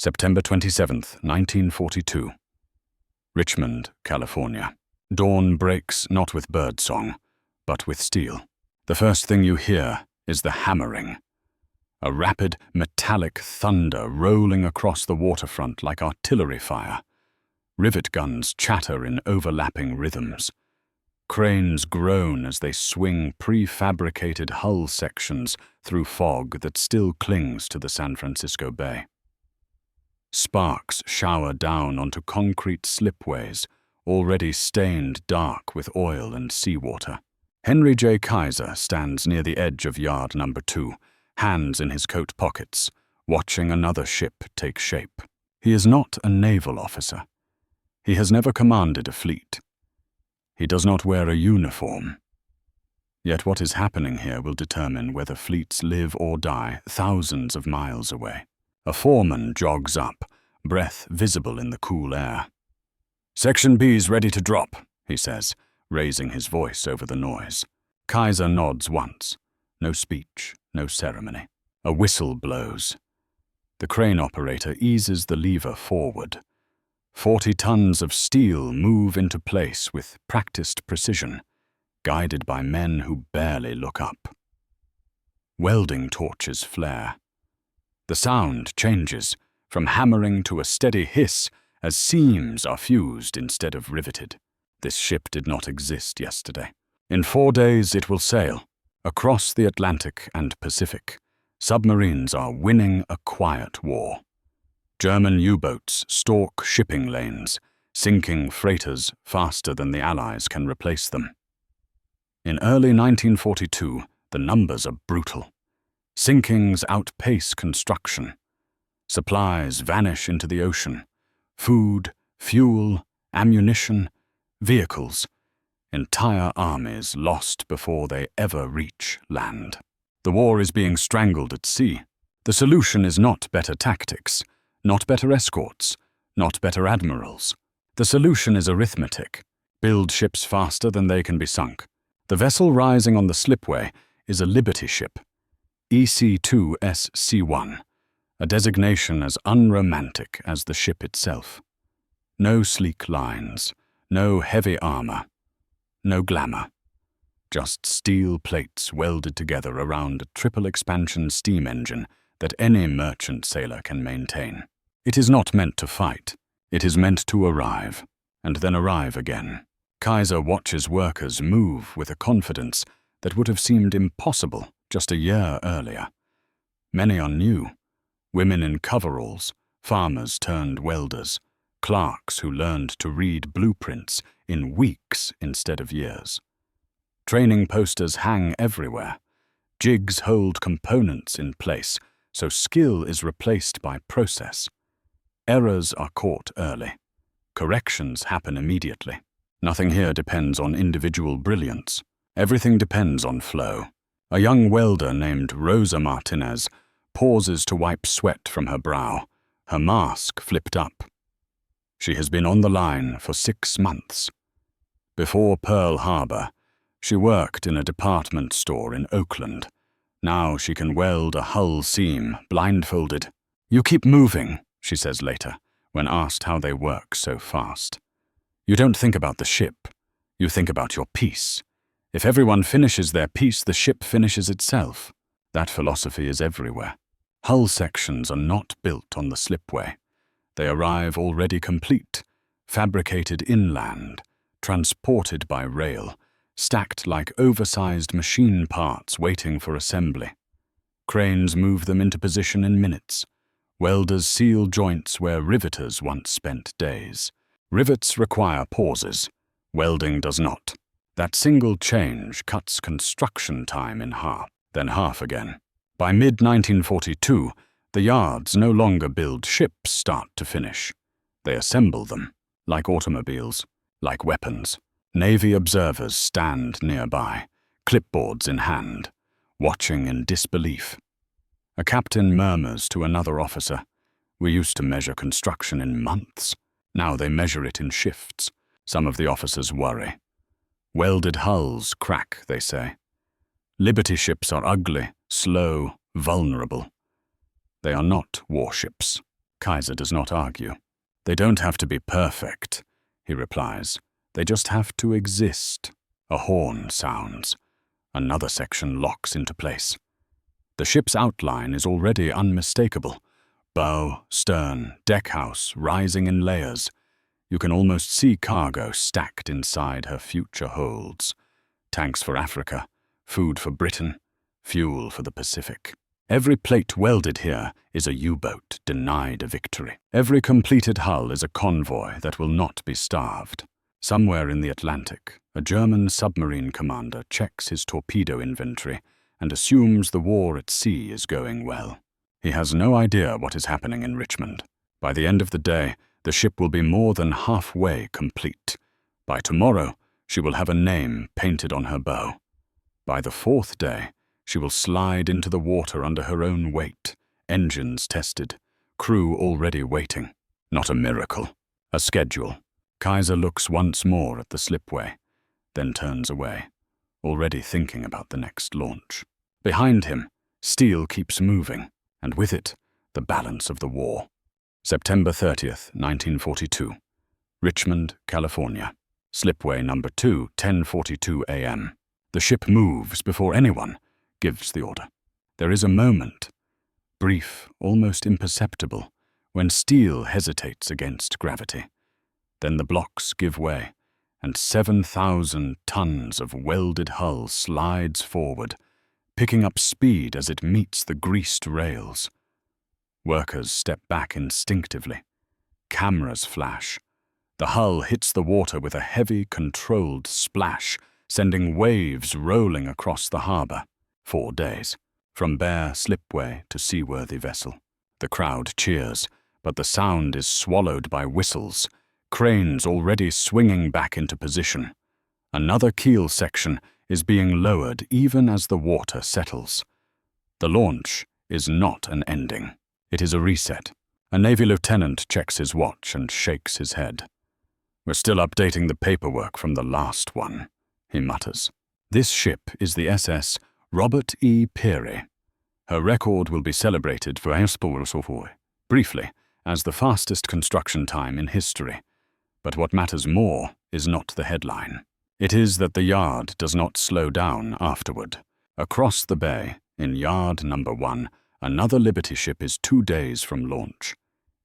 September 27th, 1942. Richmond, California. Dawn breaks not with birdsong, but with steel. The first thing you hear is the hammering. A rapid, metallic thunder rolling across the waterfront like artillery fire. Rivet guns chatter in overlapping rhythms. Cranes groan as they swing prefabricated hull sections through fog that still clings to the San Francisco Bay. Sparks shower down onto concrete slipways, already stained dark with oil and seawater. Henry J. Kaiser stands near the edge of yard number 2, hands in his coat pockets, watching another ship take shape. He is not a naval officer. He has never commanded a fleet. He does not wear a uniform. Yet what is happening here will determine whether fleets live or die thousands of miles away. A foreman jogs up, breath visible in the cool air. "Section B's ready to drop," he says, raising his voice over the noise. Kaiser nods once. No speech, no ceremony. A whistle blows. The crane operator eases the lever forward. 40 tons of steel move into place with practiced precision, guided by men who barely look up. Welding torches flare. The sound changes, from hammering to a steady hiss, as seams are fused instead of riveted. This ship did not exist yesterday. In 4 days it will sail, across the Atlantic and Pacific. Submarines are winning a quiet war. German U-boats stalk shipping lanes, sinking freighters faster than the Allies can replace them. In early 1942, the numbers are brutal. Sinkings outpace construction. Supplies vanish into the ocean. Food, fuel, ammunition, vehicles. Entire armies lost before they ever reach land. The war is being strangled at sea. The solution is not better tactics, not better escorts, not better admirals. The solution is arithmetic. Build ships faster than they can be sunk. The vessel rising on the slipway is a Liberty ship, EC2SC1, a designation as unromantic as the ship itself. No sleek lines, no heavy armor, no glamour. Just steel plates welded together around a triple expansion steam engine that any merchant sailor can maintain. It is not meant to fight. It is meant to arrive, and then arrive again. Kaiser watches workers move with a confidence that would have seemed impossible just a year earlier. Many are new. Women in coveralls, farmers turned welders, clerks who learned to read blueprints in weeks instead of years. Training posters hang everywhere. Jigs hold components in place, so skill is replaced by process. Errors are caught early. Corrections happen immediately. Nothing here depends on individual brilliance. Everything depends on flow. A young welder named Rosa Martinez pauses to wipe sweat from her brow, her mask flipped up. She has been on the line for 6 months. Before Pearl Harbor, she worked in a department store in Oakland. Now she can weld a hull seam, blindfolded. "You keep moving," she says later, when asked how they work so fast. "You don't think about the ship. You think about your piece. If everyone finishes their piece, the ship finishes itself." That philosophy is everywhere. Hull sections are not built on the slipway. They arrive already complete, fabricated inland, transported by rail, stacked like oversized machine parts waiting for assembly. Cranes move them into position in minutes. Welders seal joints where riveters once spent days. Rivets require pauses. Welding does not. That single change cuts construction time in half, then half again. By mid-1942, the yards no longer build ships start to finish. They assemble them, like automobiles, like weapons. Navy observers stand nearby, clipboards in hand, watching in disbelief. A captain murmurs to another officer, "We used to measure construction in months. Now they measure it in shifts." Some of the officers worry. Welded hulls crack, they say. Liberty ships are ugly, slow, vulnerable. They are not warships. Kaiser does not argue. They don't have to be perfect, he replies. They just have to exist. A horn sounds. Another section locks into place. The ship's outline is already unmistakable. Bow, stern, deckhouse rising in layers. You can almost see cargo stacked inside her future holds. Tanks for Africa, food for Britain, fuel for the Pacific. Every plate welded here is a U-boat denied a victory. Every completed hull is a convoy that will not be starved. Somewhere in the Atlantic, a German submarine commander checks his torpedo inventory and assumes the war at sea is going well. He has no idea what is happening in Richmond. By the end of the day, the ship will be more than halfway complete. By tomorrow, she will have a name painted on her bow. By the fourth day, she will slide into the water under her own weight, engines tested, crew already waiting. Not a miracle, a schedule. Kaiser looks once more at the slipway, then turns away, already thinking about the next launch. Behind him, steel keeps moving, and with it, the balance of the war. September 30th, 1942. Richmond, California. Slipway number 2, 10:42 a.m. The ship moves before anyone gives the order. There is a moment, brief, almost imperceptible, when steel hesitates against gravity. Then the blocks give way, and 7,000 tons of welded hull slides forward, picking up speed as it meets the greased rails. Workers step back instinctively. Cameras flash. The hull hits the water with a heavy, controlled splash, sending waves rolling across the harbor. 4 days, from bare slipway to seaworthy vessel. The crowd cheers, but the sound is swallowed by whistles, cranes already swinging back into position. Another keel section is being lowered even as the water settles. The launch is not an ending. It is a reset. A Navy lieutenant checks his watch and shakes his head. "We're still updating the paperwork from the last one," he mutters. This ship is the SS Robert E. Peary. Her record will be celebrated briefly as the fastest construction time in history. But what matters more is not the headline. It is that the yard does not slow down afterward. Across the bay, in yard number 1, another Liberty ship is 2 days from launch.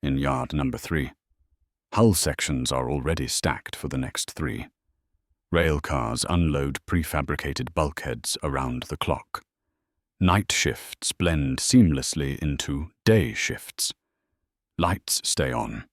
In yard number 3, hull sections are already stacked for the next 3. Rail cars unload prefabricated bulkheads around the clock. Night shifts blend seamlessly into day shifts. Lights stay on.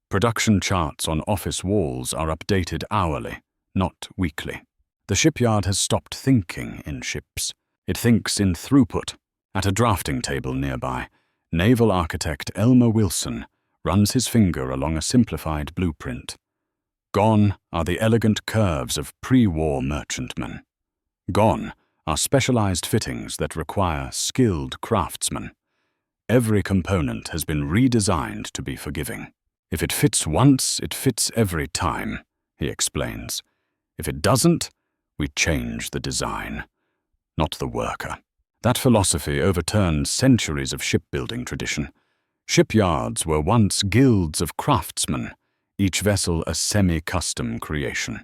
Production charts on office walls are updated hourly, not weekly. The shipyard has stopped thinking in ships. It thinks in throughput. At a drafting table nearby, naval architect Elmer Wilson runs his finger along a simplified blueprint. Gone are the elegant curves of pre-war merchantmen. Gone are specialized fittings that require skilled craftsmen. Every component has been redesigned to be forgiving. If it fits once, it fits every time, he explains. If it doesn't, we change the design, not the worker. That philosophy overturns centuries of shipbuilding tradition. Shipyards were once guilds of craftsmen, each vessel a semi-custom creation.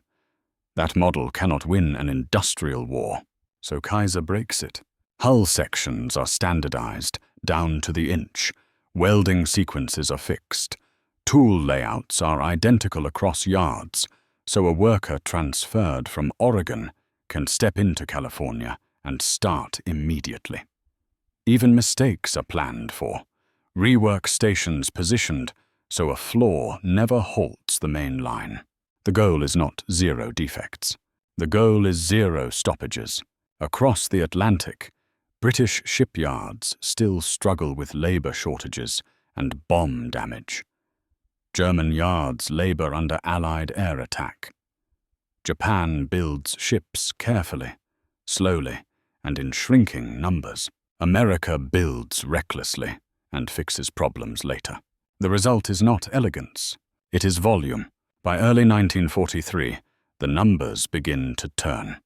That model cannot win an industrial war, so Kaiser breaks it. Hull sections are standardized, down to the inch. Welding sequences are fixed. Tool layouts are identical across yards, so a worker transferred from Oregon can step into California and start immediately. Even mistakes are planned for. Rework stations positioned so a flaw never halts the main line. The goal is not 0 defects. The goal is 0 stoppages. Across the Atlantic, British shipyards still struggle with labor shortages and bomb damage. German yards labor under Allied air attack. Japan builds ships carefully, slowly, and in shrinking numbers. America builds recklessly and fixes problems later. The result is not elegance, it is volume. By early 1943, the numbers begin to turn.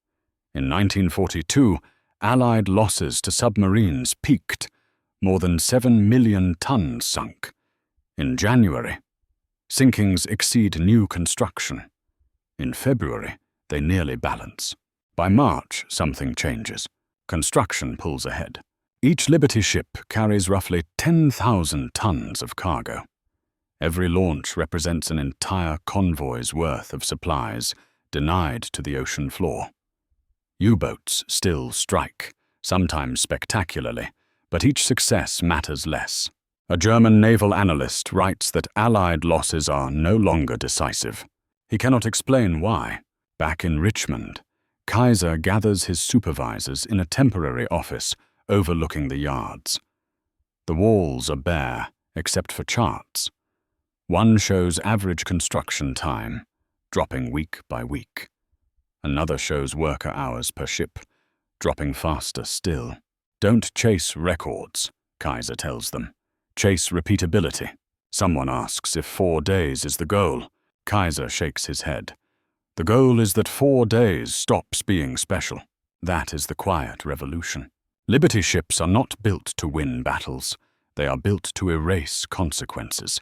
In 1942, Allied losses to submarines peaked. More than 7 million tons sunk. In January, sinkings exceed new construction. In February, they nearly balance. By March, something changes. Construction pulls ahead. Each Liberty ship carries roughly 10,000 tons of cargo. Every launch represents an entire convoy's worth of supplies denied to the ocean floor. U-boats still strike, sometimes spectacularly, but each success matters less. A German naval analyst writes that Allied losses are no longer decisive. He cannot explain why. Back in Richmond, Kaiser gathers his supervisors in a temporary office overlooking the yards. The walls are bare, except for charts. One shows average construction time, dropping week by week. Another shows worker hours per ship, dropping faster still. Don't chase records, Kaiser tells them. Chase repeatability. Someone asks if 4 days is the goal. Kaiser shakes his head. The goal is that 4 days stops being special. That is the quiet revolution. Liberty ships are not built to win battles. They are built to erase consequences.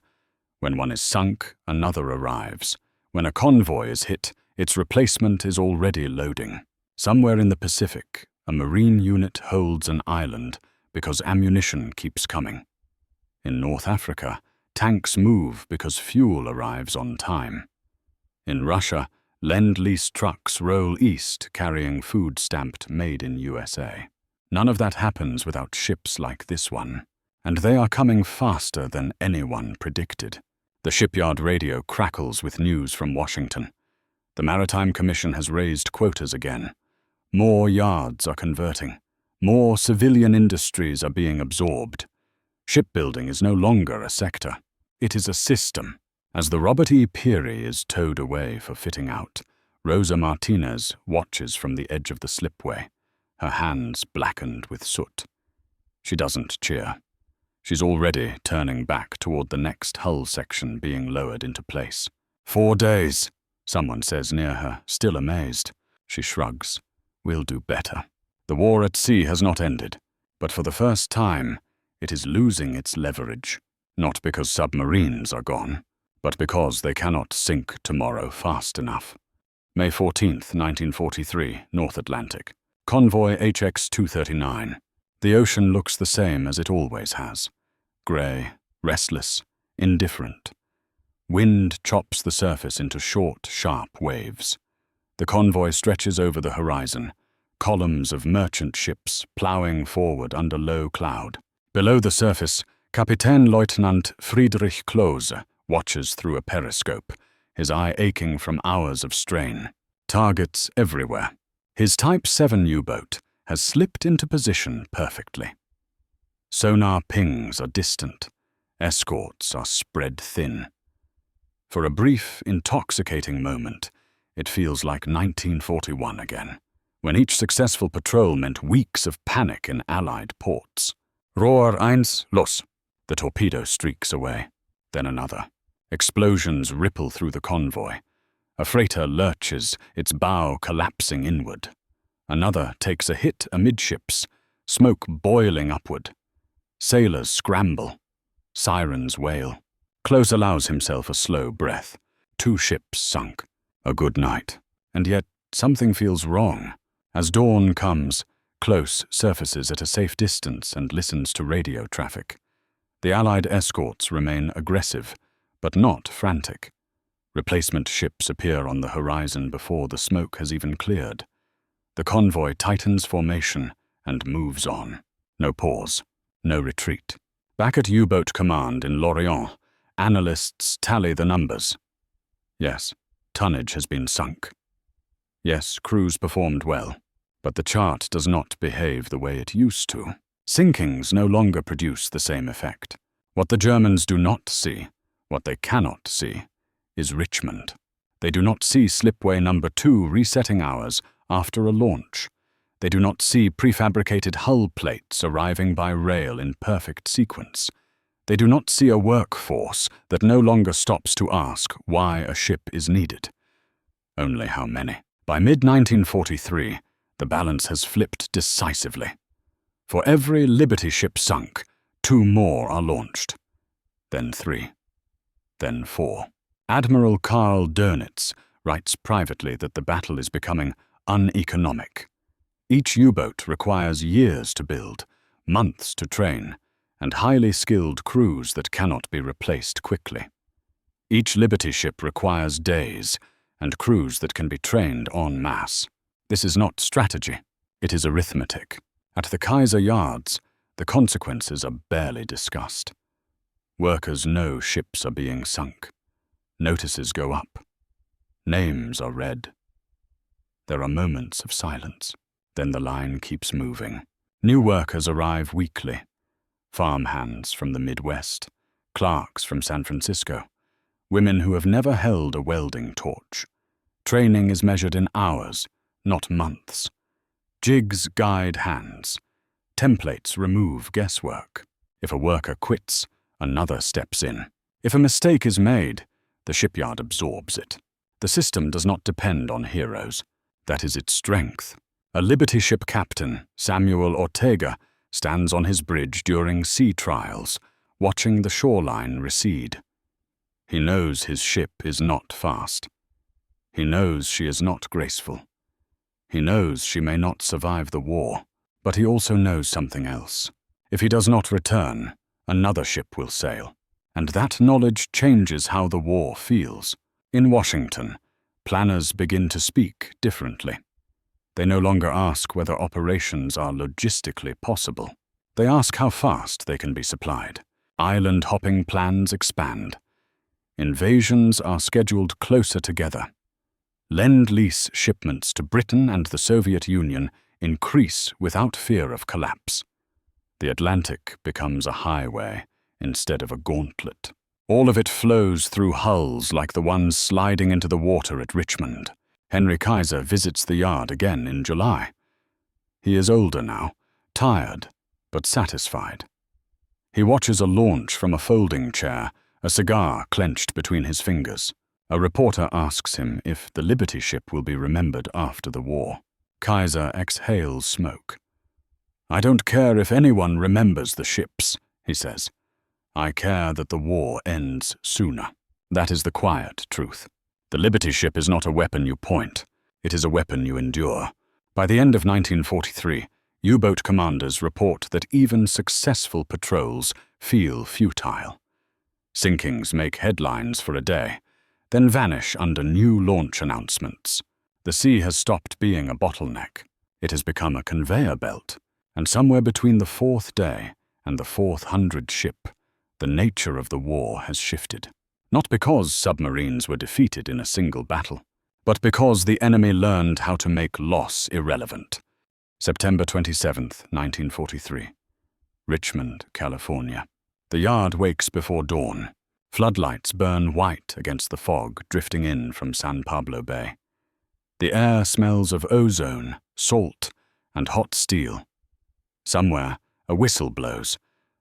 When one is sunk, another arrives. When a convoy is hit, its replacement is already loading. Somewhere in the Pacific, a marine unit holds an island because ammunition keeps coming. In North Africa, tanks move because fuel arrives on time. In Russia, Lend-Lease trucks roll east carrying food stamped Made in USA. None of that happens without ships like this one. And they are coming faster than anyone predicted. The shipyard radio crackles with news from Washington. The Maritime Commission has raised quotas again. More yards are converting. More civilian industries are being absorbed. Shipbuilding is no longer a sector. It is a system. As the Robert E. Peary is towed away for fitting out, Rosa Martinez watches from the edge of the slipway, her hands blackened with soot. She doesn't cheer. She's already turning back toward the next hull section being lowered into place. 4 days, someone says near her, still amazed. She shrugs. We'll do better. The war at sea has not ended, but for the first time, it is losing its leverage, not because submarines are gone, but because they cannot sink tomorrow fast enough. May 14th, 1943, North Atlantic. Convoy HX-239. The ocean looks the same as it always has. Grey, restless, indifferent. Wind chops the surface into short, sharp waves. The convoy stretches over the horizon, columns of merchant ships ploughing forward under low cloud. Below the surface, Kapitänleutnant Friedrich Klose watches through a periscope, his eye aching from hours of strain. Targets everywhere. His Type 7 U-boat has slipped into position perfectly. Sonar pings are distant. Escorts are spread thin. For a brief, intoxicating moment, it feels like 1941 again, when each successful patrol meant weeks of panic in Allied ports. Rohr 1, los. The torpedo streaks away. Then another. Explosions ripple through the convoy. A freighter lurches, its bow collapsing inward. Another takes a hit amidships, smoke boiling upward. Sailors scramble. Sirens wail. Klose allows himself a slow breath. 2 ships sunk. A good night. And yet, something feels wrong. As dawn comes, Klose surfaces at a safe distance and listens to radio traffic. The Allied escorts remain aggressive, but not frantic. Replacement ships appear on the horizon before the smoke has even cleared. The convoy tightens formation and moves on. No pause, no retreat. Back at U-boat command in Lorient, analysts tally the numbers. Yes, tonnage has been sunk. Yes, crews performed well, but the chart does not behave the way it used to. Sinkings no longer produce the same effect. What the Germans do not see, what they cannot see, is Richmond. They do not see slipway number 2 resetting hours after a launch. They do not see prefabricated hull plates arriving by rail in perfect sequence. They do not see a workforce that no longer stops to ask why a ship is needed. Only how many? By mid-1943, the balance has flipped decisively. For every Liberty ship sunk, 2 more are launched. Then 3. then 4. Admiral Karl Dönitz writes privately that the battle is becoming uneconomic. Each U-boat requires years to build, months to train, and highly skilled crews that cannot be replaced quickly. Each Liberty ship requires days, and crews that can be trained en masse. This is not strategy, it is arithmetic. At the Kaiser yards, the consequences are barely discussed. Workers know ships are being sunk. Notices go up. Names are read. There are moments of silence. Then the line keeps moving. New workers arrive weekly. Farmhands from the Midwest, clerks from San Francisco, women who have never held a welding torch. Training is measured in hours, not months. Jigs guide hands. Templates remove guesswork. If a worker quits, another steps in. If a mistake is made, the shipyard absorbs it. The system does not depend on heroes. That is its strength. A Liberty ship captain, Samuel Ortega, stands on his bridge during sea trials, watching the shoreline recede. He knows his ship is not fast. He knows she is not graceful. He knows she may not survive the war, but he also knows something else. If he does not return, another ship will sail, and that knowledge changes how the war feels. In Washington, planners begin to speak differently. They no longer ask whether operations are logistically possible. They ask how fast they can be supplied. Island-hopping plans expand. Invasions are scheduled closer together. Lend-lease shipments to Britain and the Soviet Union increase without fear of collapse. The Atlantic becomes a highway instead of a gauntlet. All of it flows through hulls like the ones sliding into the water at Richmond. Henry Kaiser visits the yard again in July. He is older now, tired, but satisfied. He watches a launch from a folding chair, a cigar clenched between his fingers. A reporter asks him if the Liberty ship will be remembered after the war. Kaiser exhales smoke. "I don't care if anyone remembers the ships," he says. "I care that the war ends sooner." That is the quiet truth. The Liberty ship is not a weapon you point. It is a weapon you endure. By the end of 1943, U-boat commanders report that even successful patrols feel futile. Sinkings make headlines for a day, then vanish under new launch announcements. The sea has stopped being a bottleneck. It has become a conveyor belt, and somewhere between the 4th day and the 400th ship, the nature of the war has shifted. Not because submarines were defeated in a single battle, but because the enemy learned how to make loss irrelevant. September 27, 1943. Richmond, California. The yard wakes before dawn. Floodlights burn white against the fog drifting in from San Pablo Bay. The air smells of ozone, salt, and hot steel. Somewhere, a whistle blows,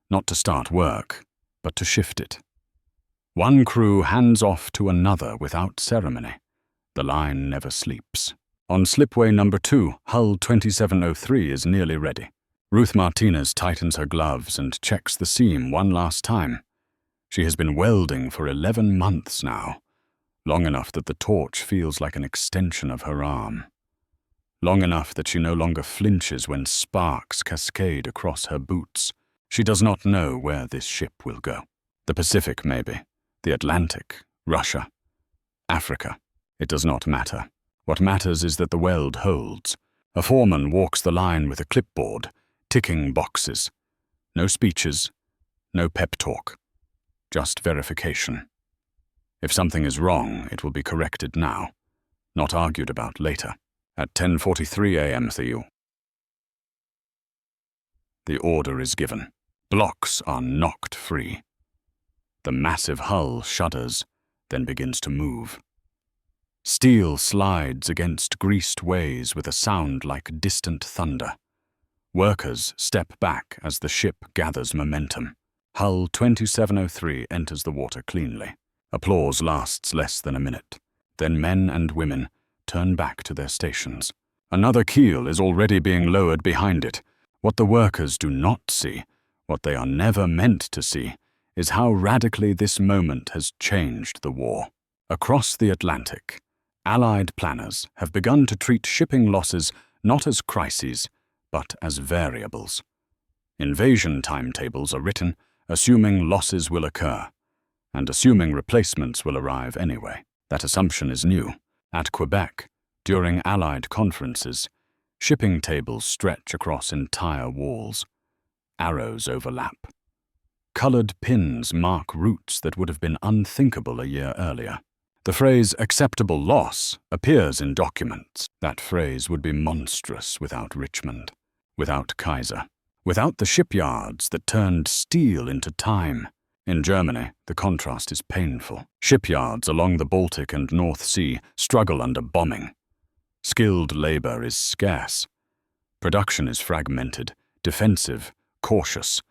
not to start work, but to shift it. One crew hands off to another without ceremony. The line never sleeps. On slipway number 2, hull 2703 is nearly ready. Ruth Martinez tightens her gloves and checks the seam one last time. She has been welding for 11 months now, long enough that the torch feels like an extension of her arm. Long enough that she no longer flinches when sparks cascade across her boots. She does not know where this ship will go. The Pacific, maybe. The Atlantic, Russia, Africa. It does not matter. What matters is that the weld holds. A foreman walks the line with a clipboard, ticking boxes. No speeches, no pep talk, just verification. If something is wrong, it will be corrected now, not argued about later. At 10:43 a.m. the order is given. Blocks are knocked free. The massive hull shudders, then begins to move. Steel slides against greased ways with a sound like distant thunder. Workers step back as the ship gathers momentum. Hull 2703 enters the water cleanly. Applause lasts less than a minute. Then men and women turn back to their stations. Another keel is already being lowered behind it. What the workers do not see, what they are never meant to see, is how radically this moment has changed the war. Across the Atlantic, Allied planners have begun to treat shipping losses not as crises, but as variables. Invasion timetables are written assuming losses will occur, and assuming replacements will arrive anyway. That assumption is new. At Quebec, during Allied conferences, shipping tables stretch across entire walls. Arrows overlap. Colored pins mark routes that would have been unthinkable a year earlier. The phrase acceptable loss appears in documents. That phrase would be monstrous without Richmond, without Kaiser, without the shipyards that turned steel into time. In Germany, the contrast is painful. Shipyards along the Baltic and North Sea struggle under bombing. Skilled labor is scarce. Production is fragmented, defensive, cautious.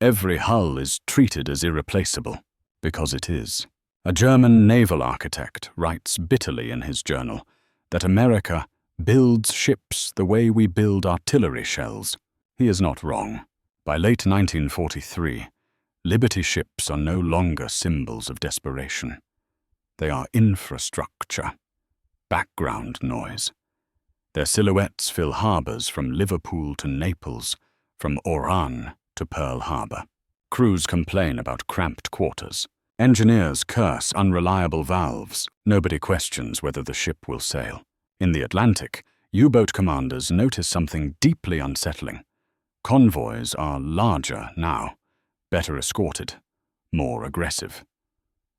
Every hull is treated as irreplaceable, because it is. A German naval architect writes bitterly in his journal that America builds ships the way we build artillery shells. He is not wrong. By late 1943, Liberty ships are no longer symbols of desperation. They are infrastructure, background noise. Their silhouettes fill harbors from Liverpool to Naples, from Oran to Pearl Harbor. Crews complain about cramped quarters. Engineers curse unreliable valves. Nobody questions whether the ship will sail. In the Atlantic, U-boat commanders notice something deeply unsettling. Convoys are larger now, better escorted, more aggressive.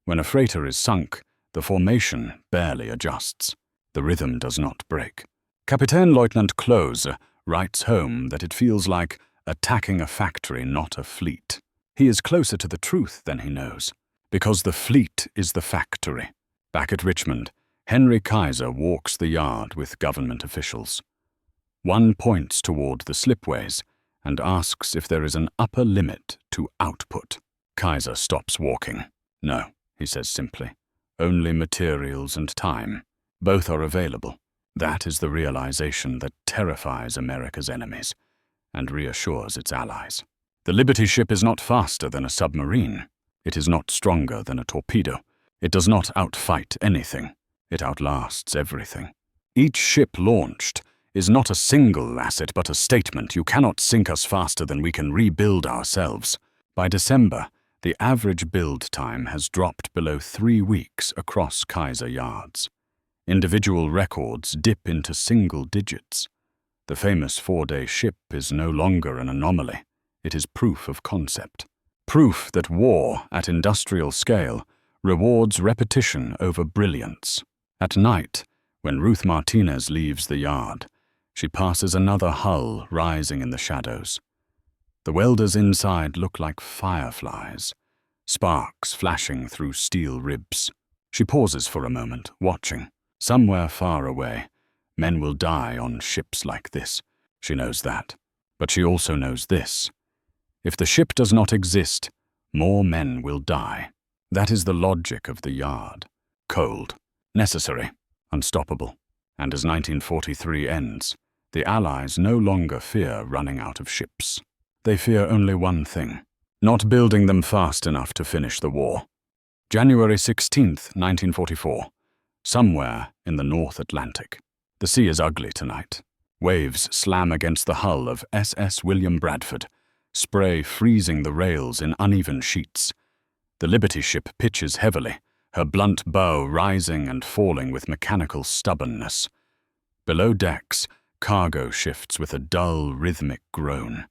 When a freighter is sunk, the formation barely adjusts. The rhythm does not break. Kapitän Leutnant Klose writes home that it feels like attacking a factory, not a fleet. He is closer to the truth than he knows, because the fleet is the factory. Back at Richmond, Henry Kaiser walks the yard with government officials. One points toward the slipways and asks if there is an upper limit to output. Kaiser stops walking. No, he says simply. Only materials and time. Both are available. That is the realization that terrifies America's enemies and reassures its allies. The Liberty ship is not faster than a submarine. It is not stronger than a torpedo. It does not outfight anything. It outlasts everything. Each ship launched is not a single asset but a statement. You cannot sink us faster than we can rebuild ourselves. By December, the average build time has dropped below 3 weeks across Kaiser yards. Individual records dip into single digits. The famous 4-day ship is no longer an anomaly. It is proof of concept. Proof that war at industrial scale rewards repetition over brilliance. At night, when Ruth Martinez leaves the yard, she passes another hull rising in the shadows. The welders inside look like fireflies, sparks flashing through steel ribs. She pauses for a moment, watching. Somewhere far away, men will die on ships like this. She knows that. But she also knows this. If the ship does not exist, more men will die. That is the logic of the yard. Cold, necessary, unstoppable. And as 1943 ends, the Allies no longer fear running out of ships. They fear only one thing: not building them fast enough to finish the war. January 16th, 1944. Somewhere in the North Atlantic. The sea is ugly tonight. Waves slam against the hull of SS William Bradford, spray freezing the rails in uneven sheets. The Liberty ship pitches heavily, her blunt bow rising and falling with mechanical stubbornness. Below decks, cargo shifts with a dull, rhythmic groan.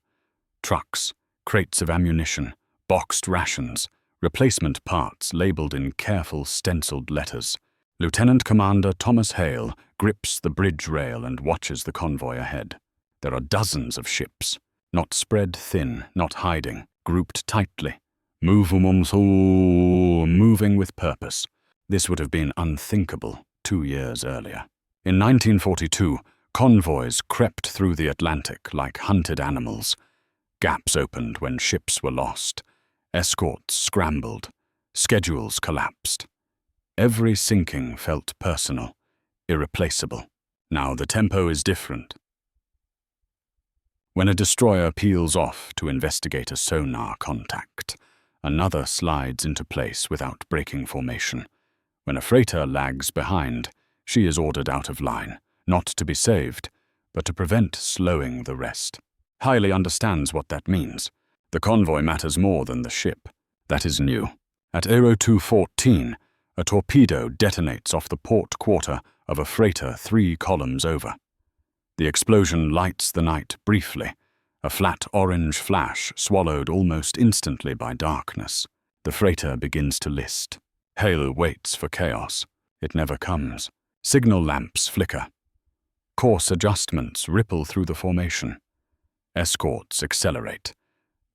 Trucks, crates of ammunition, boxed rations, replacement parts labeled in careful stenciled letters. Lieutenant Commander Thomas Hale grips the bridge rail and watches the convoy ahead. There are dozens of ships, not spread thin, not hiding, grouped tightly, moving with purpose. This would have been unthinkable 2 years earlier. In 1942, convoys crept through the Atlantic like hunted animals. Gaps opened when ships were lost. Escorts scrambled. Schedules collapsed. Every sinking felt personal, irreplaceable. Now the tempo is different. When a destroyer peels off to investigate a sonar contact, Another slides into place without breaking formation. When a freighter lags behind, she is ordered out of line, not to be saved, but to prevent slowing the rest. Hailey understands what that means. The convoy matters more than the ship. That is new. At Aero 214, a torpedo detonates off the port quarter of a freighter 3 columns over. The explosion lights the night briefly, a flat orange flash swallowed almost instantly by darkness. The freighter begins to list. Hale waits for chaos. It never comes. Signal lamps flicker. Course adjustments ripple through the formation. Escorts accelerate.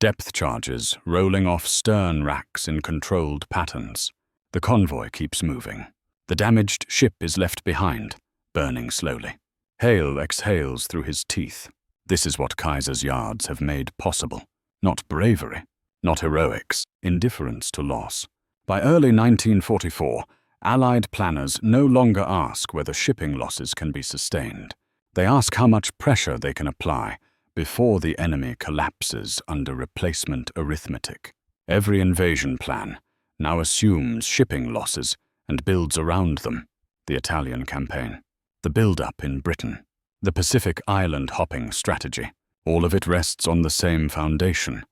Depth charges rolling off stern racks in controlled patterns. The convoy keeps moving. The damaged ship is left behind, burning slowly. Hale exhales through his teeth. This is what Kaiser's yards have made possible. Not bravery, not heroics, indifference to loss. By early 1944, Allied planners no longer ask whether shipping losses can be sustained. They ask how much pressure they can apply before the enemy collapses under replacement arithmetic. Every invasion plan now assumes shipping losses and builds around them. The Italian campaign, the build-up in Britain, the Pacific island hopping strategy. All of it rests on the same foundation.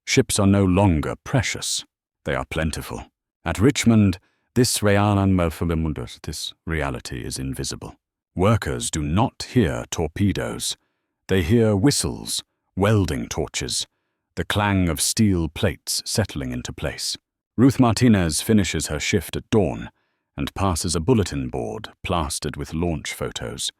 Ships are no longer precious. They are plentiful. At Richmond, this reality is invisible. Workers do not hear torpedoes. They hear whistles, welding torches, the clang of steel plates settling into place. Ruth Martinez finishes her shift at dawn and passes a bulletin board plastered with launch photos.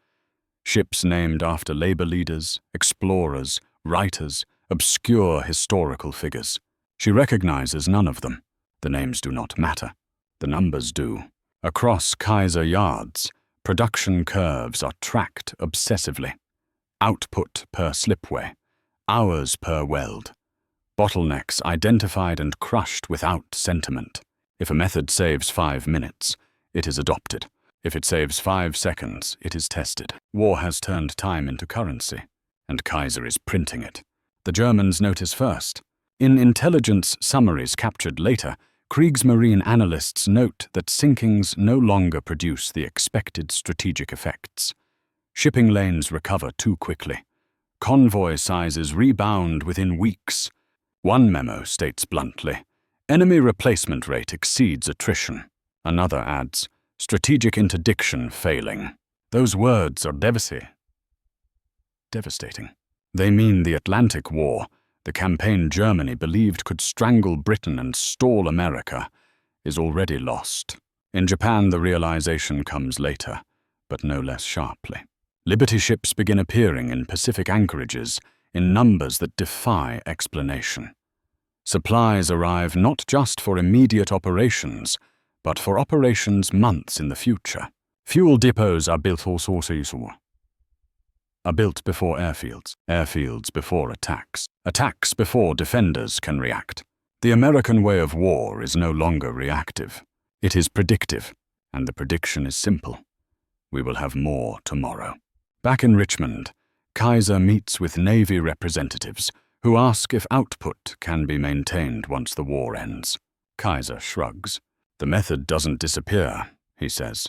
Ships named after labor leaders, explorers, writers, obscure historical figures. She recognizes none of them. The names do not matter. The numbers do. Across Kaiser yards, production curves are tracked obsessively. Output per slipway, hours per weld. Bottlenecks identified and crushed without sentiment. If a method saves 5 minutes, it is adopted. If it saves 5 seconds, it is tested. War has turned time into currency, and Kaiser is printing it. The Germans notice first. In intelligence summaries captured later, Kriegsmarine analysts note that sinkings no longer produce the expected strategic effects. Shipping lanes recover too quickly. Convoy sizes rebound within weeks. One memo states bluntly, enemy replacement rate exceeds attrition. Another adds, strategic interdiction failing. Those words are devastating. They mean the Atlantic War, the campaign Germany believed could strangle Britain and stall America, is already lost. In Japan, the realization comes later, but no less sharply. Liberty ships begin appearing in Pacific anchorages in numbers that defy explanation. Supplies arrive not just for immediate operations, but for operations months in the future. Fuel depots are built before airfields before attacks before defenders can react. The American way of war is no longer reactive. It is predictive, and the prediction is simple. We will have more tomorrow. Back in Richmond, Kaiser meets with Navy representatives who ask if output can be maintained once the war ends. Kaiser shrugs. The method doesn't disappear, he says.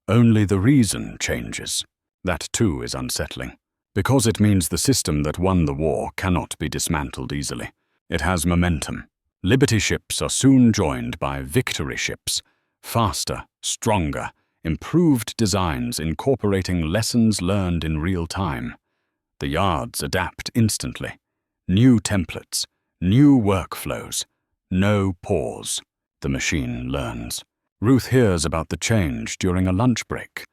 Only the reason changes. That too is unsettling, because it means the system that won the war cannot be dismantled easily. It has momentum. Liberty ships are soon joined by victory ships, faster, stronger, improved designs incorporating lessons learned in real time. The yards adapt instantly. New templates, new workflows, no pause. The machine learns. Ruth hears about the change during a lunch break.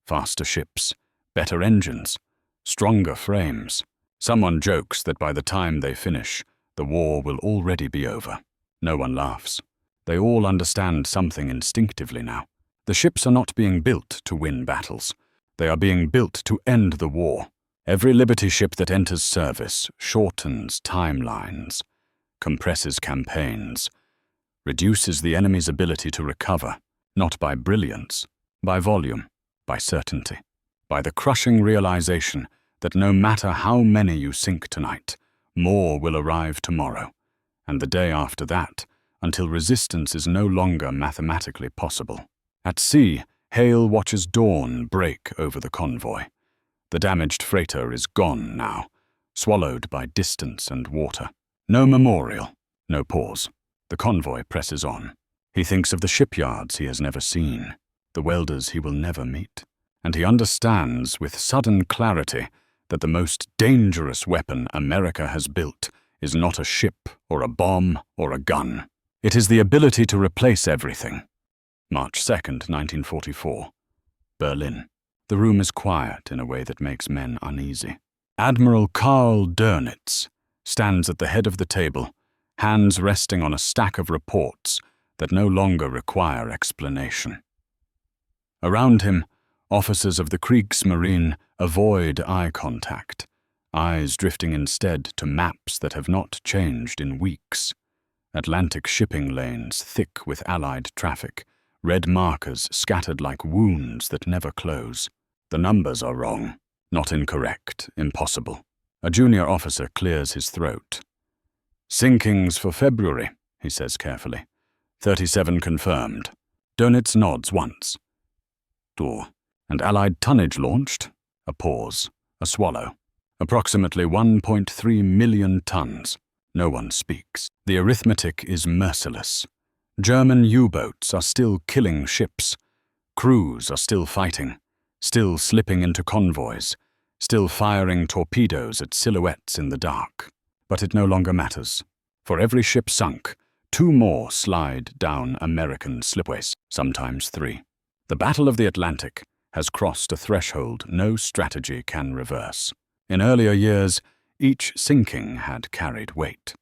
Faster ships, better engines, stronger frames. Someone jokes that by the time they finish, the war will already be over. No one laughs. They all understand something instinctively now. The ships are not being built to win battles. They are being built to end the war. Every Liberty ship that enters service shortens timelines, compresses campaigns, reduces the enemy's ability to recover, not by brilliance, by volume, by certainty, by the crushing realization that no matter how many you sink tonight, more will arrive tomorrow, and the day after that, until resistance is no longer mathematically possible. At sea, Hale watches dawn break over the convoy. The damaged freighter is gone now, swallowed by distance and water. No memorial, no pause. The convoy presses on. He thinks of the shipyards he has never seen, the welders he will never meet, and he understands with sudden clarity that the most dangerous weapon America has built is not a ship or a bomb or a gun. It is the ability to replace everything. March 2nd, 1944. Berlin. The room is quiet in a way that makes men uneasy. Admiral Karl Dönitz stands at the head of the table, hands resting on a stack of reports that no longer require explanation. Around him, officers of the Kriegsmarine avoid eye contact, eyes drifting instead to maps that have not changed in weeks. Atlantic shipping lanes thick with Allied traffic, red markers scattered like wounds that never close. The numbers are wrong, not incorrect, impossible. A junior officer clears his throat. Sinkings for February, he says carefully. 37 confirmed. Dönitz nods once. Door. And Allied tonnage launched? A pause. A swallow. Approximately 1.3 million tons. No one speaks. The arithmetic is merciless. German U-boats are still killing ships. Crews are still fighting, still slipping into convoys, still firing torpedoes at silhouettes in the dark. But it no longer matters. For every ship sunk, 2 more slide down American slipways, sometimes 3. The Battle of the Atlantic has crossed a threshold no strategy can reverse. In earlier years, each sinking had carried weight.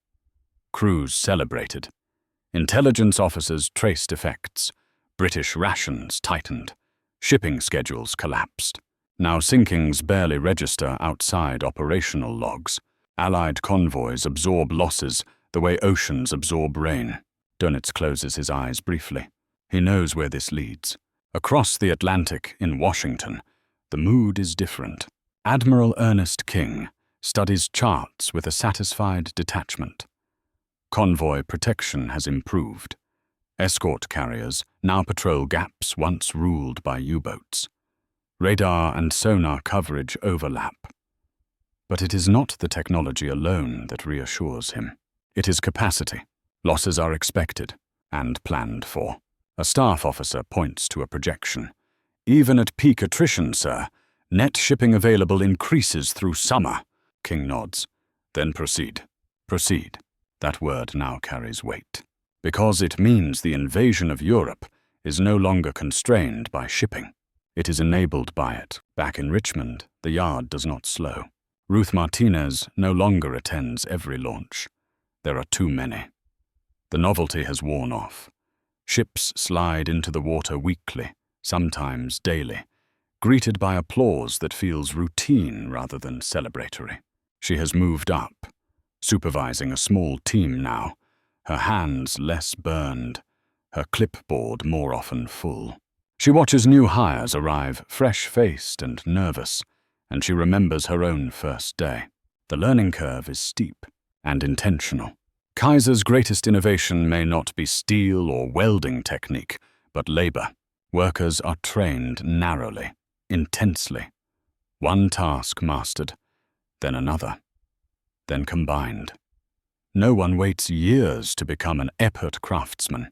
Crews celebrated. Intelligence officers traced effects. British rations tightened. Shipping schedules collapsed. Now sinkings barely register outside operational logs. Allied convoys absorb losses the way oceans absorb rain. Dönitz closes his eyes briefly. He knows where this leads. Across the Atlantic, in Washington, the mood is different. Admiral Ernest King studies charts with a satisfied detachment. Convoy protection has improved. Escort carriers now patrol gaps once ruled by U-boats. Radar and sonar coverage overlap. But it is not the technology alone that reassures him. It is capacity. Losses are expected and planned for. A staff officer points to a projection. Even at peak attrition, sir, net shipping available increases through summer. King nods. Then proceed. Proceed. That word now carries weight. Because it means the invasion of Europe is no longer constrained by shipping. It is enabled by it. Back in Richmond, the yard does not slow. Ruth Martinez no longer attends every launch. There are too many. The novelty has worn off. Ships slide into the water weekly, sometimes daily, greeted by applause that feels routine rather than celebratory. She has moved up, supervising a small team now, her hands less burned, her clipboard more often full. She watches new hires arrive fresh-faced and nervous, and she remembers her own first day. The learning curve is steep and intentional. Kaiser's greatest innovation may not be steel or welding technique, but labor. Workers are trained narrowly, intensely. One task mastered, then another, then combined. No one waits years to become an expert craftsman.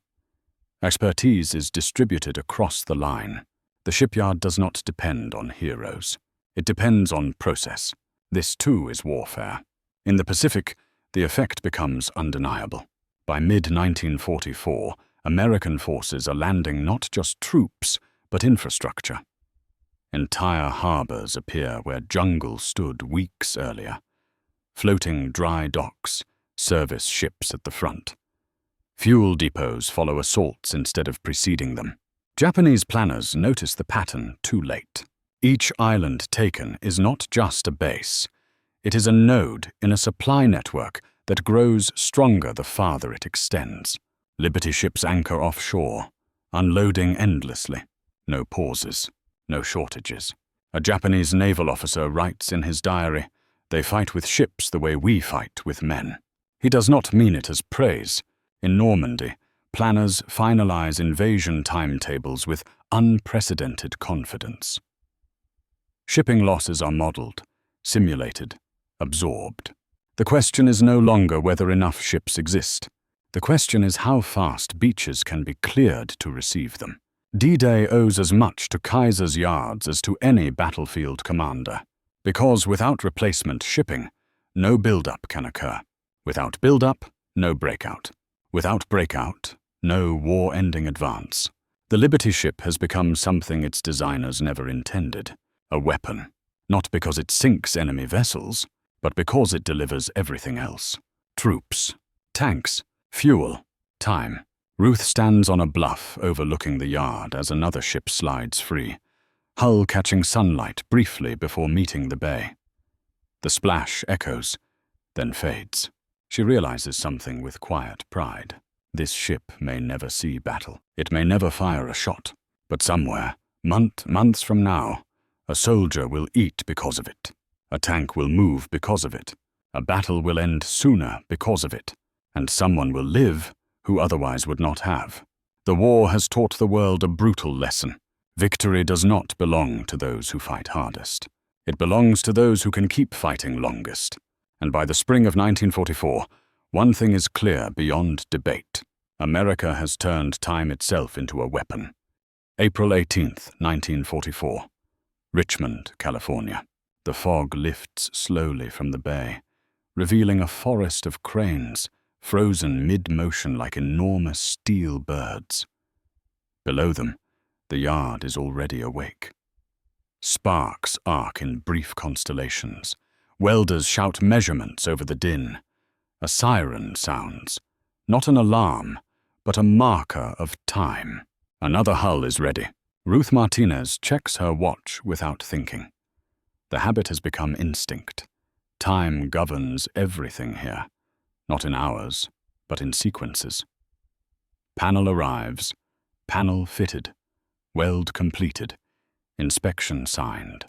Expertise is distributed across the line. The shipyard does not depend on heroes. It depends on process. This too is warfare. In the Pacific, the effect becomes undeniable. By mid-1944, American forces are landing not just troops, but infrastructure. Entire harbors appear where jungle stood weeks earlier. Floating dry docks, service ships at the front. Fuel depots follow assaults instead of preceding them. Japanese planners notice the pattern too late. Each island taken is not just a base. It is a node in a supply network that grows stronger the farther it extends. Liberty ships anchor offshore, unloading endlessly. No pauses, no shortages. A Japanese naval officer writes in his diary, "They fight with ships the way we fight with men." He does not mean it as praise. In Normandy, planners finalize invasion timetables with unprecedented confidence. Shipping losses are modeled, simulated, absorbed. The question is no longer whether enough ships exist. The question is how fast beaches can be cleared to receive them. D-Day owes as much to Kaiser's yards as to any battlefield commander, because without replacement shipping, no build-up can occur. Without build-up, no breakout. Without breakout, no war-ending advance. The Liberty ship has become something its designers never intended, a weapon, not because it sinks enemy vessels, but because it delivers everything else. Troops, tanks, fuel, time. Ruth stands on a bluff overlooking the yard as another ship slides free, hull catching sunlight briefly before meeting the bay. The splash echoes, then fades. She realizes something with quiet pride. This ship may never see battle. It may never fire a shot. But somewhere, months from now, a soldier will eat because of it. A tank will move because of it. A battle will end sooner because of it. And someone will live who otherwise would not have. The war has taught the world a brutal lesson. Victory does not belong to those who fight hardest. It belongs to those who can keep fighting longest. And by the spring of 1944, one thing is clear beyond debate. America has turned time itself into a weapon. April 18th, 1944. Richmond, California. The fog lifts slowly from the bay, revealing a forest of cranes, frozen mid-motion like enormous steel birds. Below them, the yard is already awake. Sparks arc in brief constellations. Welders shout measurements over the din. A siren sounds, not an alarm, but a marker of time. Another hull is ready. Ruth Martinez checks her watch without thinking. The habit has become instinct. Time governs everything here, not in hours, but in sequences. Panel arrives, panel fitted, weld completed, inspection signed.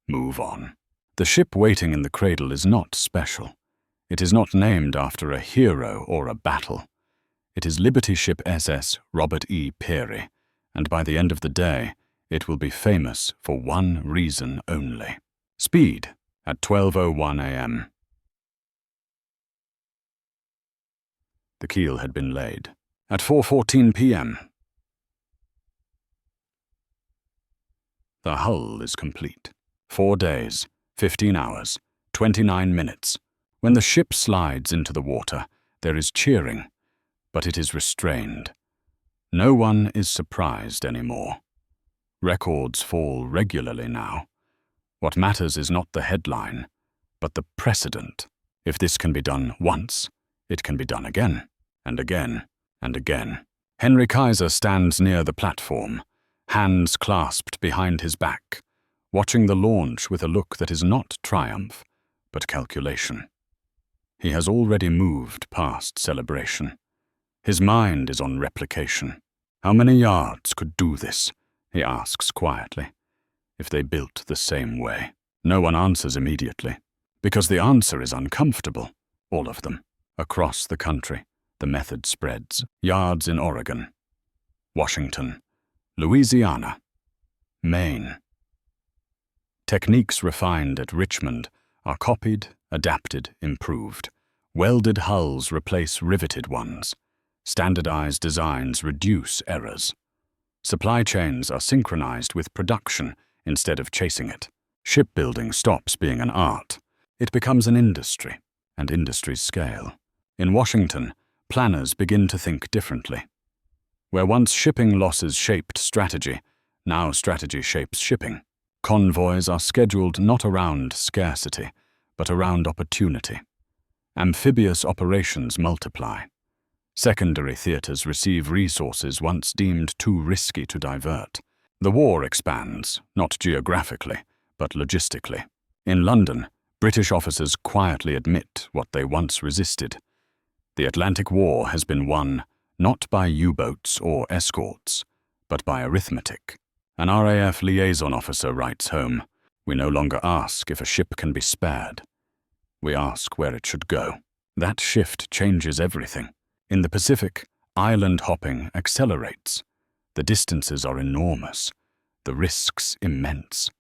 Move on. The ship waiting in the cradle is not special. It is not named after a hero or a battle. It is Liberty ship SS Robert E. Peary, and by the end of the day, it will be famous for one reason only. Speed at 12:01 a.m. The keel had been laid. At 4:14 p.m. The hull is complete. 4 days, 15 hours, 29 minutes. When the ship slides into the water, there is cheering, but it is restrained. No one is surprised anymore. Records fall regularly now. What matters is not the headline, but the precedent. If this can be done once, it can be done again, and again, and again. Henry Kaiser stands near the platform, hands clasped behind his back, watching the launch with a look that is not triumph, but calculation. He has already moved past celebration. His mind is on replication. How many yards could do this? He asks quietly. If they built the same way. No one answers immediately, because the answer is uncomfortable. All of them. Across the country, the method spreads. Yards in Oregon, Washington, Louisiana, Maine. Techniques refined at Richmond are copied, adapted, improved. Welded hulls replace riveted ones. Standardized designs reduce errors. Supply chains are synchronized with production instead of chasing it. Shipbuilding stops being an art. It becomes an industry, and industries scale. In Washington, planners begin to think differently. Where once shipping losses shaped strategy, now strategy shapes shipping. Convoys are scheduled not around scarcity, but around opportunity. Amphibious operations multiply. Secondary theaters receive resources once deemed too risky to divert. The war expands, not geographically, but logistically. In London, British officers quietly admit what they once resisted. The Atlantic War has been won not by U-boats or escorts, but by arithmetic. An RAF liaison officer writes home, "We no longer ask if a ship can be spared. We ask where it should go." That shift changes everything. In the Pacific, island hopping accelerates. The distances are enormous, the risks immense.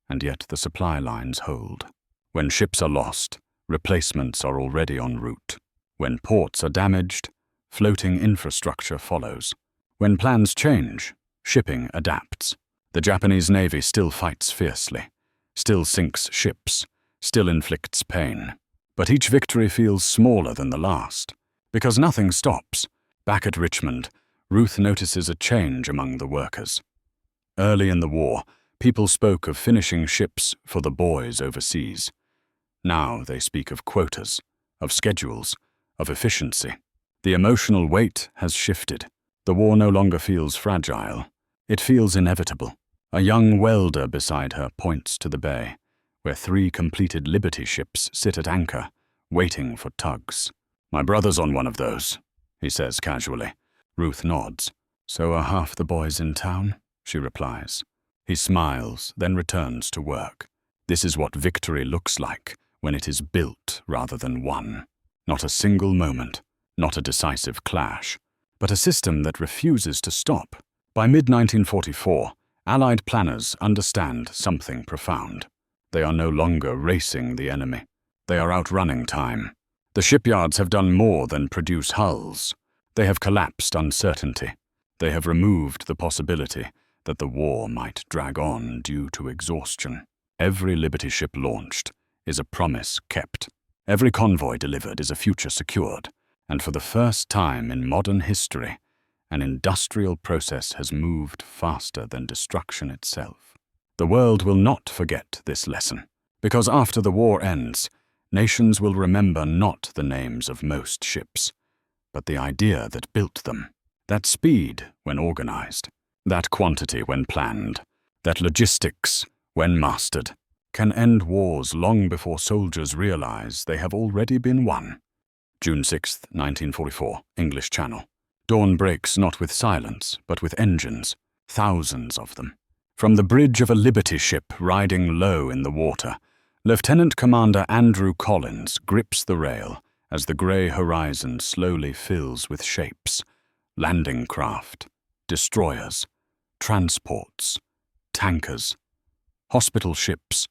And yet the supply lines hold. When ships are lost, replacements are already en route. When ports are damaged, floating infrastructure follows. When plans change, shipping adapts. The Japanese Navy still fights fiercely, still sinks ships, still inflicts pain. But each victory feels smaller than the last, because nothing stops. Back at Richmond, Ruth notices a change among the workers. Early in the war, people spoke of finishing ships for the boys overseas. Now they speak of quotas, of schedules, of efficiency. The emotional weight has shifted. The war no longer feels fragile. It feels inevitable. A young welder beside her points to the bay, where 3 completed Liberty ships sit at anchor, waiting for tugs. "My brother's on one of those," he says casually. Ruth nods. "So are half the boys in town?" she replies. He smiles, then returns to work. This is what victory looks like when it is built rather than won. Not a single moment, not a decisive clash, but a system that refuses to stop. By mid-1944, Allied planners understand something profound. They are no longer racing the enemy. They are outrunning time. The shipyards have done more than produce hulls. They have collapsed uncertainty. They have removed the possibility that the war might drag on due to exhaustion. Every Liberty ship launched is a promise kept. Every convoy delivered is a future secured. And for the first time in modern history, an industrial process has moved faster than destruction itself. The world will not forget this lesson, because after the war ends, nations will remember not the names of most ships, but the idea that built them, that speed when organized, that quantity when planned, that logistics, when mastered, can end wars long before soldiers realize they have already been won. June 6, 1944, English Channel. Dawn breaks not with silence, but with engines, thousands of them. From the bridge of a Liberty ship riding low in the water, Lieutenant Commander Andrew Collins grips the rail as the grey horizon slowly fills with shapes. Landing craft, destroyers, transports, tankers, hospital ships.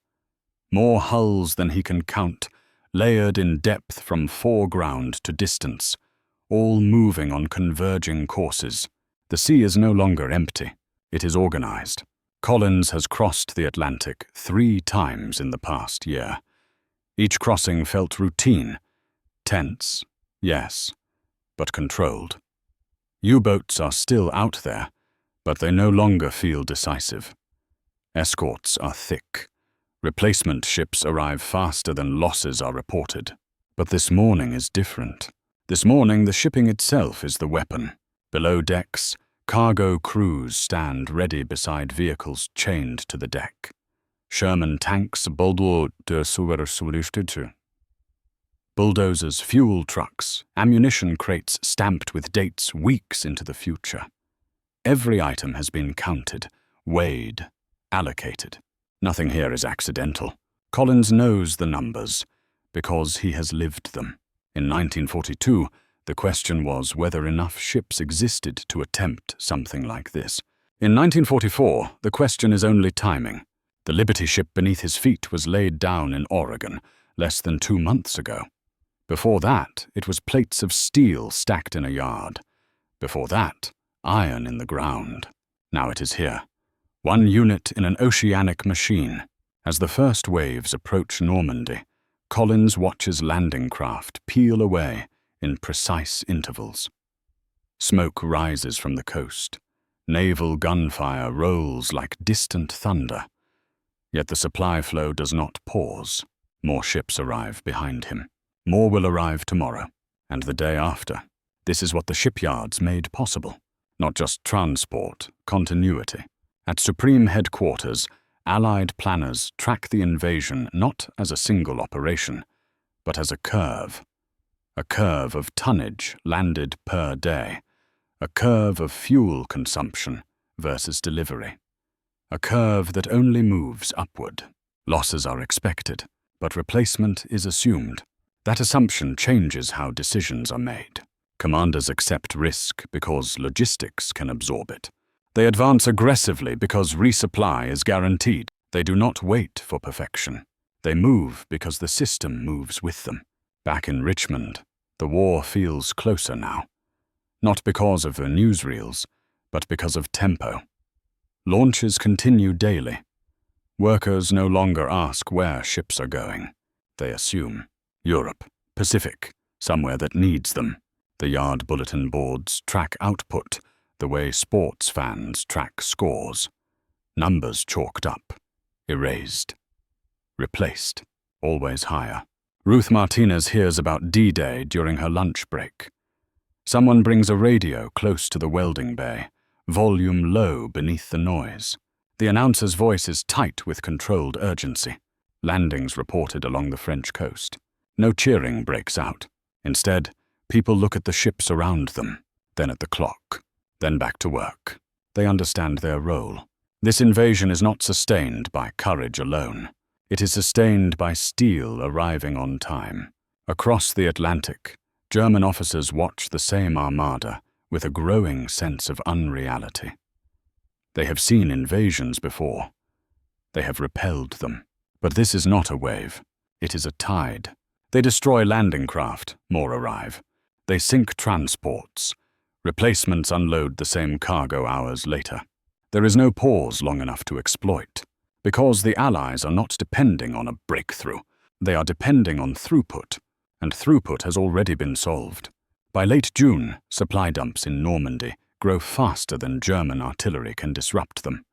More hulls than he can count, layered in depth from foreground to distance, all moving on converging courses. The sea is no longer empty. It is organized. Collins has crossed the Atlantic 3 times in the past year. Each crossing felt routine. Tense, yes, but controlled. U-boats are still out there, but they no longer feel decisive. Escorts are thick. Replacement ships arrive faster than losses are reported. But this morning is different. This morning, the shipping itself is the weapon. Below decks, cargo crews stand ready beside vehicles chained to the deck. Sherman tanks bulldozers, fuel trucks, ammunition crates stamped with dates weeks into the future. Every item has been counted, weighed, allocated. Nothing here is accidental. Collins knows the numbers because he has lived them. In 1942, the question was whether enough ships existed to attempt something like this. In 1944, the question is only timing. The Liberty ship beneath his feet was laid down in Oregon less than 2 months ago. Before that, it was plates of steel stacked in a yard. Before that, iron in the ground. Now it is here. 1 unit in an oceanic machine. As the first waves approach Normandy, Collins watches landing craft peel away in precise intervals. Smoke rises from the coast. Naval gunfire rolls like distant thunder. Yet the supply flow does not pause. More ships arrive behind him. More will arrive tomorrow, and the day after. This is what the shipyards made possible. Not just transport, continuity. At Supreme Headquarters, Allied planners track the invasion not as a single operation, but as a curve of tonnage landed per day, a curve of fuel consumption versus delivery, a curve that only moves upward. Losses are expected, but replacement is assumed. That assumption changes how decisions are made. Commanders accept risk because logistics can absorb it. They advance aggressively because resupply is guaranteed. They do not wait for perfection. They move because the system moves with them. Back in Richmond, the war feels closer now. Not because of the newsreels, but because of tempo. Launches continue daily. Workers no longer ask where ships are going. They assume Europe, Pacific, somewhere that needs them. The yard bulletin boards track output the way sports fans track scores. Numbers chalked up, erased, replaced, always higher. Ruth Martinez hears about D-Day during her lunch break. Someone brings a radio close to the welding bay, volume low beneath the noise. The announcer's voice is tight with controlled urgency. Landings reported along the French coast. No cheering breaks out. Instead, people look at the ships around them, then at the clock, then back to work. They understand their role. This invasion is not sustained by courage alone. It is sustained by steel arriving on time. Across the Atlantic, German officers watch the same armada with a growing sense of unreality. They have seen invasions before. They have repelled them. But this is not a wave. It is a tide. They destroy landing craft, more arrive. They sink transports. Replacements unload the same cargo hours later. There is no pause long enough to exploit. Because the Allies are not depending on a breakthrough. They are depending on throughput, and throughput has already been solved. By late June, supply dumps in Normandy grow faster than German artillery can disrupt them.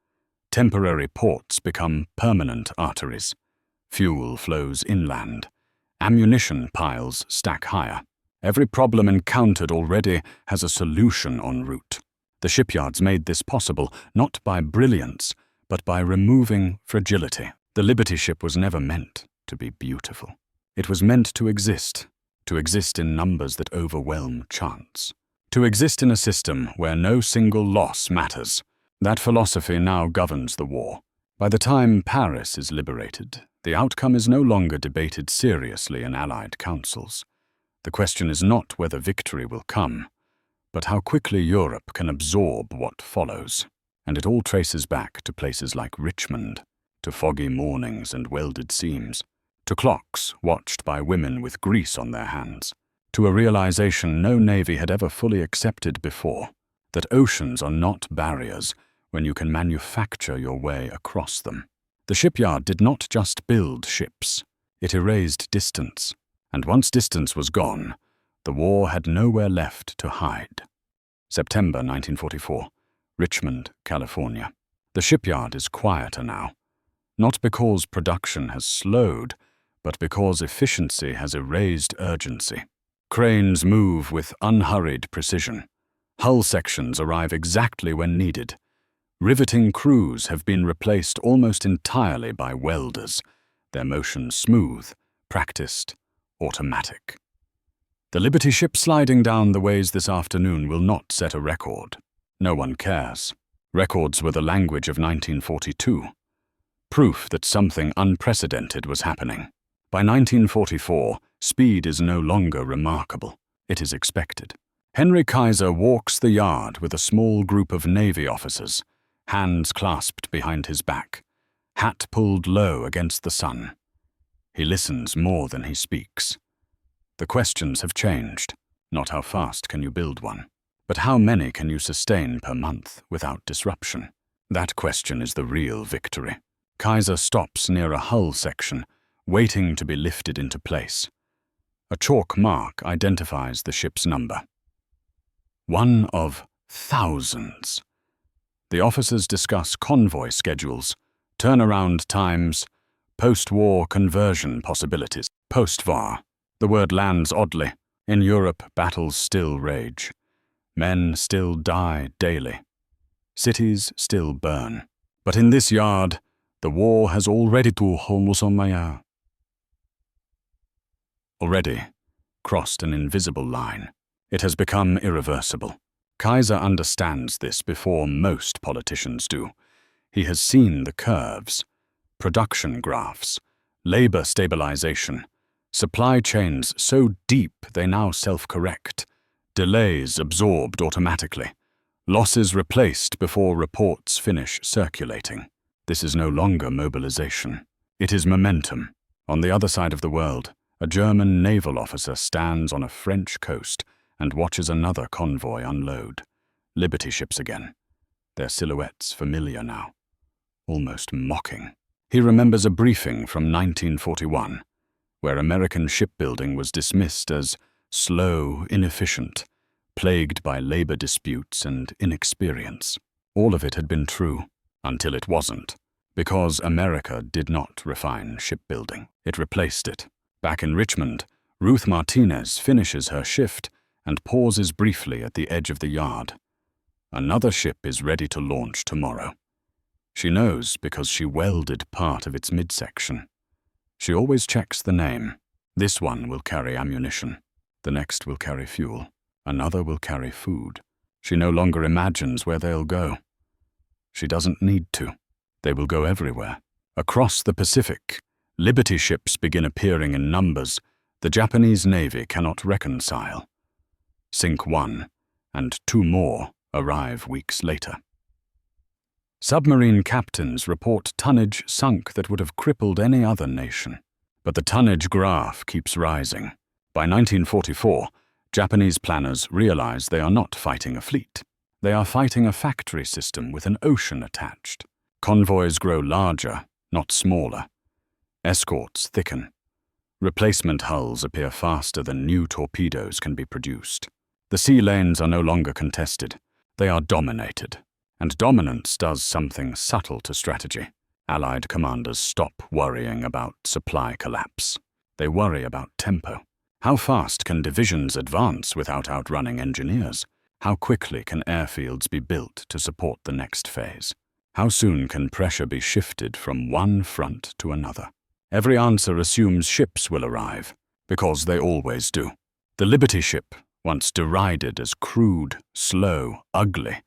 Temporary ports become permanent arteries. Fuel flows inland. Ammunition piles stack higher. Every problem encountered already has a solution en route. The shipyards made this possible not by brilliance, but by removing fragility. The Liberty ship was never meant to be beautiful. It was meant to exist in numbers that overwhelm chance, to exist in a system where no single loss matters. That philosophy now governs the war. By the time Paris is liberated, the outcome is no longer debated seriously in Allied councils. The question is not whether victory will come, but how quickly Europe can absorb what follows. And it all traces back to places like Richmond, to foggy mornings and welded seams, to clocks watched by women with grease on their hands, to a realization no navy had ever fully accepted before, that oceans are not barriers when you can manufacture your way across them. The shipyard did not just build ships, it erased distance, and once distance was gone, the war had nowhere left to hide. September 1944, Richmond, California. The shipyard is quieter now, not because production has slowed, but because efficiency has erased urgency. Cranes move with unhurried precision. Hull sections arrive exactly when needed. Riveting crews have been replaced almost entirely by welders, their motions smooth, practiced, automatic. The Liberty ship sliding down the ways this afternoon will not set a record. No one cares. Records were the language of 1942. Proof that something unprecedented was happening. By 1944, speed is no longer remarkable. It is expected. Henry Kaiser walks the yard with a small group of Navy officers, hands clasped behind his back, hat pulled low against the sun. He listens more than he speaks. The questions have changed. Not how fast can you build one, but how many can you sustain per month without disruption? That question is the real victory. Kaiser stops near a hull section, waiting to be lifted into place. A chalk mark identifies the ship's number. One of thousands. The officers discuss convoy schedules, turnaround times, post-war conversion possibilities. Post-war. The word lands oddly. In Europe, battles still rage. Men still die daily. Cities still burn. But in this yard, the war has already crossed an invisible line. It has become irreversible. Kaiser understands this before most politicians do. He has seen the curves, production graphs, labor stabilization, supply chains so deep they now self-correct, delays absorbed automatically, losses replaced before reports finish circulating. This is no longer mobilization. It is momentum. On the other side of the world, a German naval officer stands on a French coast and watches another convoy unload. Liberty ships again, their silhouettes familiar now, almost mocking. He remembers a briefing from 1941, where American shipbuilding was dismissed as slow, inefficient, plagued by labor disputes and inexperience. All of it had been true, until it wasn't, because America did not refine shipbuilding. It replaced it. Back in Richmond, Ruth Martinez finishes her shift and pauses briefly at the edge of the yard. Another ship is ready to launch tomorrow. She knows because she welded part of its midsection. She always checks the name. This one will carry ammunition. The next will carry fuel. Another will carry food. She no longer imagines where they'll go. She doesn't need to. They will go everywhere. Across the Pacific, Liberty ships begin appearing in numbers the Japanese Navy cannot reconcile. Sink one, and two more arrive weeks later. Submarine captains report tonnage sunk that would have crippled any other nation. But the tonnage graph keeps rising. By 1944, Japanese planners realize they are not fighting a fleet. They are fighting a factory system with an ocean attached. Convoys grow larger, not smaller. Escorts thicken. Replacement hulls appear faster than new torpedoes can be produced. The sea lanes are no longer contested. They are dominated. And dominance does something subtle to strategy. Allied commanders stop worrying about supply collapse. They worry about tempo. How fast can divisions advance without outrunning engineers? How quickly can airfields be built to support the next phase? How soon can pressure be shifted from one front to another? Every answer assumes ships will arrive, because they always do. The Liberty ship, once derided as crude, slow, ugly,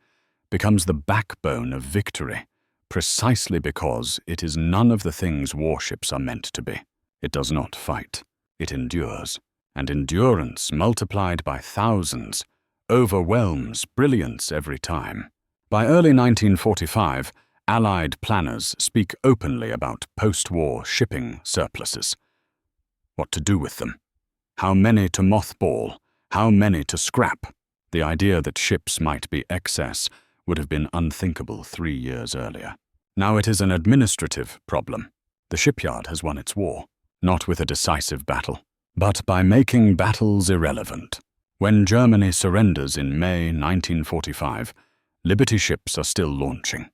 becomes the backbone of victory, precisely because it is none of the things warships are meant to be. It does not fight. It endures. And endurance, multiplied by thousands, overwhelms brilliance every time. By early 1945, Allied planners speak openly about post-war shipping surpluses. What to do with them? How many to mothball? How many to scrap? The idea that ships might be excess would have been unthinkable 3 years earlier. Now it is an administrative problem. The shipyard has won its war, not with a decisive battle, but by making battles irrelevant. When Germany surrenders in May 1945, Liberty ships are still launching.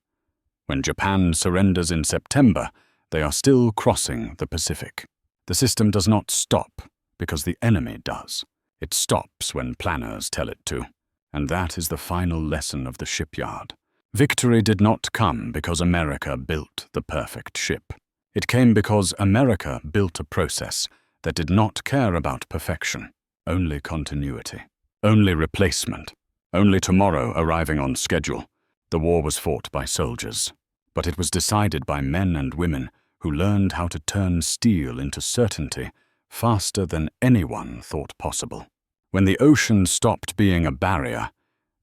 When Japan surrenders in September, they are still crossing the Pacific. The system does not stop because the enemy does. It stops when planners tell it to. And that is the final lesson of the shipyard. Victory did not come because America built the perfect ship. It came because America built a process that did not care about perfection, only continuity, only replacement, only tomorrow arriving on schedule. The war was fought by soldiers, but it was decided by men and women who learned how to turn steel into certainty faster than anyone thought possible. When the ocean stopped being a barrier,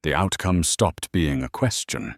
the outcome stopped being a question.